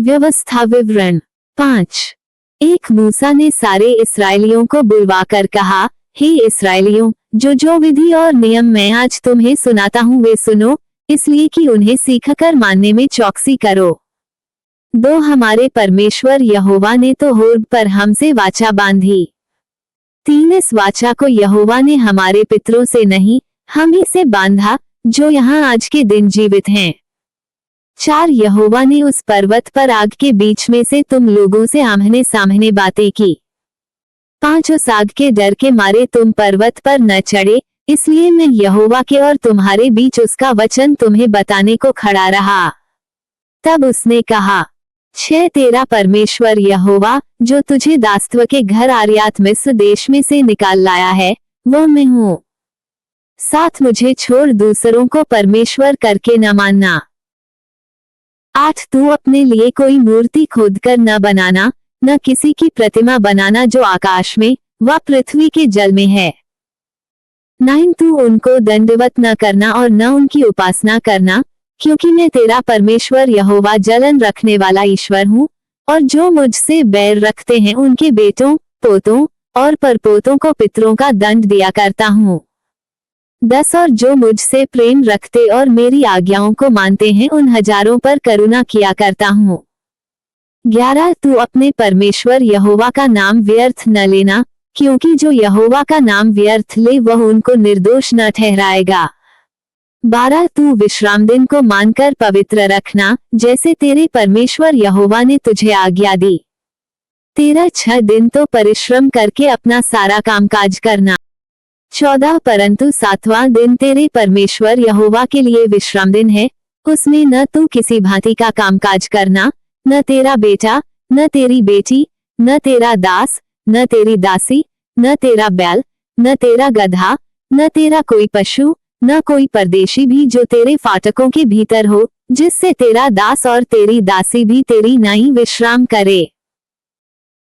व्यवस्था विवरण 5। एक मूसा ने सारे इस्राएलियों को बुलवाकर कहा, हे इस्राएलियों, जो विधि और नियम मैं आज तुम्हें सुनाता हूँ वे सुनो, इसलिए कि उन्हें सीखकर मानने में चौकसी करो। 2 हमारे परमेश्वर यहोवा ने तो होर्ब पर हमसे वाचा बांधी। 3 इस वाचा को यहोवा ने हमारे पितरों से नहीं, हम ही से बांधा, जो यहाँ आज के दिन जीवित हैं। 4 यहोवा ने उस पर्वत पर आग के बीच में से तुम लोगों से आमने सामने बातें की। 5 उस आग के डर के मारे तुम पर्वत पर न चढ़े, इसलिए मैं यहोवा के और तुम्हारे बीच उसका वचन तुम्हें बताने को खड़ा रहा। तब उसने कहा, 6 तेरा परमेश्वर यहोवा, जो तुझे दासत्व के घर आर्यात मिस्र देश में से निकाल लाया है, वो मैं हूँ। 7 मुझे छोड़ दूसरों को परमेश्वर करके न मानना। 8 तू अपने लिए कोई मूर्ति खोदकर न बनाना, न किसी की प्रतिमा बनाना जो आकाश में व पृथ्वी के जल में है। 9 तू उनको दंडवत न करना और न उनकी उपासना करना, क्योंकि मैं तेरा परमेश्वर यहोवा जलन रखने वाला ईश्वर हूँ, और जो मुझसे बैर रखते हैं उनके बेटों, पोतों और परपोतों को पितरों का दंड दिया करता हूँ। 10 और जो मुझसे प्रेम रखते और मेरी आज्ञाओं को मानते हैं उन हजारों पर करुणा किया करता हूँ। 11 तू अपने परमेश्वर यहोवा का नाम व्यर्थ न लेना, क्योंकि जो यहोवा का नाम व्यर्थ ले वह उनको निर्दोष न ठहराएगा। 12 तू विश्राम दिन को मानकर पवित्र रखना, जैसे तेरे परमेश्वर यहोवा ने तुझे आज्ञा दी। 13 6 दिन तो परिश्रम करके अपना सारा कामकाज करना। 14 परंतु 7वां दिन तेरे परमेश्वर यहोवा के लिए विश्राम दिन है, उसमें न तू किसी भांति का कामकाज करना, न तेरा बेटा, न तेरी बेटी, न तेरा दास, न तेरी दासी, न तेरा बैल, न तेरा गधा, न तेरा कोई पशु, न कोई परदेशी भी जो तेरे फाटकों के भीतर हो, जिससे तेरा दास और तेरी दासी भी तेरी नाई विश्राम करे।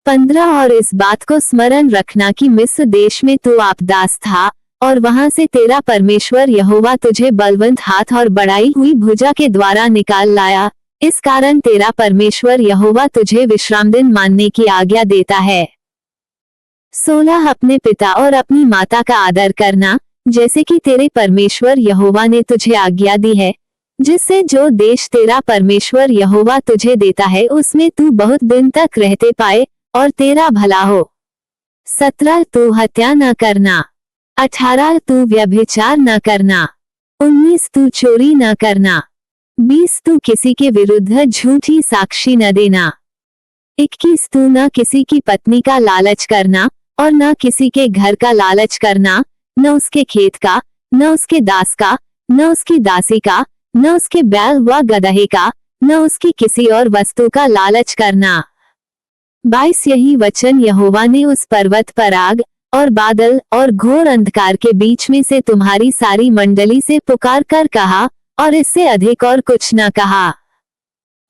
15 और इस बात को स्मरण रखना कि मिस्र देश में तू आप दास था, और वहां से तेरा परमेश्वर यहोवा तुझे बलवंत हाथ और बढ़ाई हुई भुजा के द्वारा निकाल लाया, इस कारण तेरा परमेश्वर यहोवा तुझे विश्राम दिन मानने की आज्ञा देता है। 16 अपने पिता और अपनी माता का आदर करना, जैसे कि तेरे परमेश्वर यहोवा ने तुझे आज्ञा दी है, जिससे जो देश तेरा परमेश्वर यहोवा तुझे देता है उसमें तू बहुत दिन तक रहते पाए और तेरा भला हो। 17 तू हत्या न करना। 18 तू व्यभिचार न करना। 19 तू चोरी न करना। 20 तू किसी के विरुद्ध झूठी साक्षी न देना। 21 तू न किसी की पत्नी का लालच करना और न किसी के घर का लालच करना, न उसके खेत का, न उसके दास का, न उसकी दासी का, न उसके बैल व गदहे का, न उसकी किसी और वस्तु का लालच करना। 22 यही वचन यहोवा ने उस पर्वत पर आग और बादल और घोर अंधकार के बीच में से तुम्हारी सारी मंडली से पुकार कर कहा, और इससे अधिक और कुछ न कहा।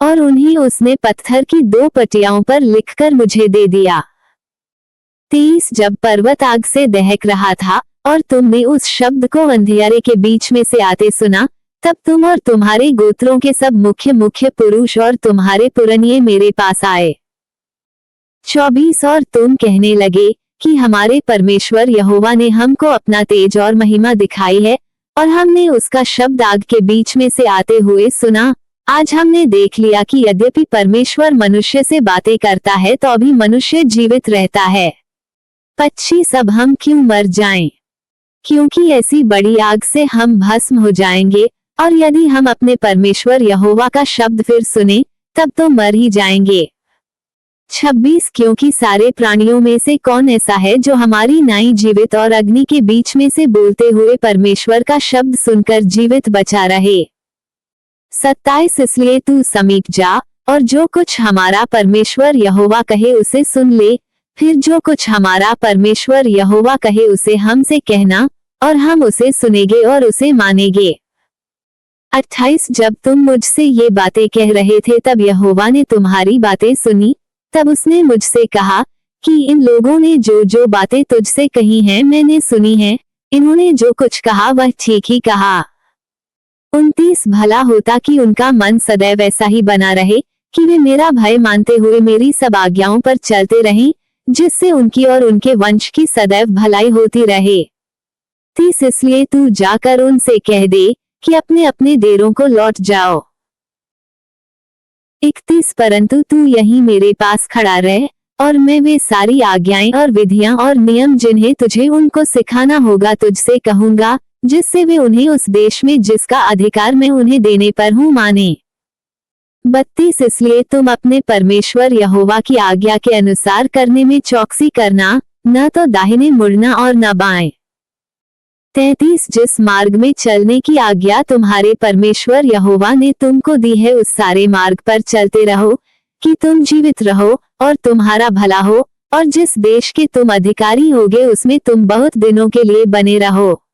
और उन्हीं उसने पत्थर की 2 पटियाओं पर लिखकर मुझे दे दिया। 23 जब पर्वत आग से दहक रहा था और तुमने उस शब्द को अंधियारे के बीच में से आते सुना, तब तुम और तुम्हारे गोत्रों के सब मुख्य मुख्य पुरुष और तुम्हारे पुरनिये मेरे पास आए। 24 और तुम कहने लगे कि हमारे परमेश्वर यहोवा ने हमको अपना तेज और महिमा दिखाई है, और हमने उसका शब्द आग के बीच में से आते हुए सुना। आज हमने देख लिया कि यद्यपि परमेश्वर मनुष्य से बातें करता है तो अभी मनुष्य जीवित रहता है। 25 अब हम क्यों मर जाएं? क्योंकि ऐसी बड़ी आग से हम भस्म हो जाएंगे, और यदि हम अपने परमेश्वर यहोवा का शब्द फिर सुने तब तो मर ही जाएंगे। 26 क्योंकि सारे प्राणियों में से कौन ऐसा है जो हमारी नाई जीवित और अग्नि के बीच में से बोलते हुए परमेश्वर का शब्द सुनकर जीवित बचा रहे। 27 इसलिए तू समीप जा और जो कुछ हमारा परमेश्वर यहोवा कहे उसे सुन ले, फिर जो कुछ हमारा परमेश्वर यहोवा कहे उसे हमसे कहना, और हम उसे सुनेंगे और उसे मानेंगे। 28 जब तुम मुझसे ये बातें कह रहे थे तब यहोवा ने तुम्हारी बातें सुनी। तब उसने मुझसे कहा कि इन लोगों ने जो जो बातें तुझसे कही हैं मैंने सुनी हैं, इन्होंने जो कुछ कहा वह ठीक ही कहा। 29 भला होता कि उनका मन सदैव ऐसा ही बना रहे कि वे मेरा भय मानते हुए मेरी सब आज्ञाओं पर चलते रहें, जिससे उनकी और उनके वंश की सदैव भलाई होती रहे। 30 इसलिए तू जाकर उनसे कह दे कि अपने अपने डेरों को लौट जाओ। 31 परंतु तू यहीं मेरे पास खड़ा रह, और मैं वे सारी आज्ञाएं और विधियां और नियम जिन्हें तुझे उनको सिखाना होगा तुझसे कहूंगा, जिससे वे उन्हें उस देश में जिसका अधिकार मैं उन्हें देने पर हूँ माने। 32 इसलिए तुम अपने परमेश्वर यहोवा की आज्ञा के अनुसार करने में चौकसी करना, न तो दाहिने मुड़ना और न बाएं। 33 जिस मार्ग में चलने की आज्ञा तुम्हारे परमेश्वर यहोवा ने तुमको दी है उस सारे मार्ग पर चलते रहो, कि तुम जीवित रहो और तुम्हारा भला हो, और जिस देश के तुम अधिकारी होगे उसमें तुम बहुत दिनों के लिए बने रहो।